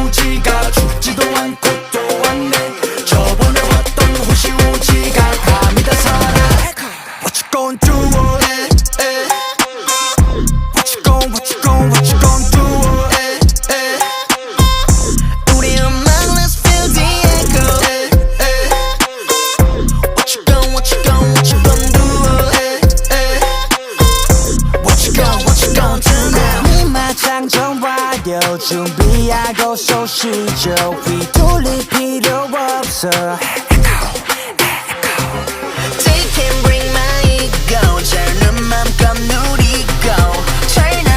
오지가 춥지도 않고 또 왔네. 저번에 왔던 호시오지가 감이 다 살아. What you gon' do? What you gon' do? 우리 음악 let's feel the echo. What you gon' do? What you gon' do now? 이마장 정화요 준비하고 쏘시죠. 휘둘릴 필요 없어.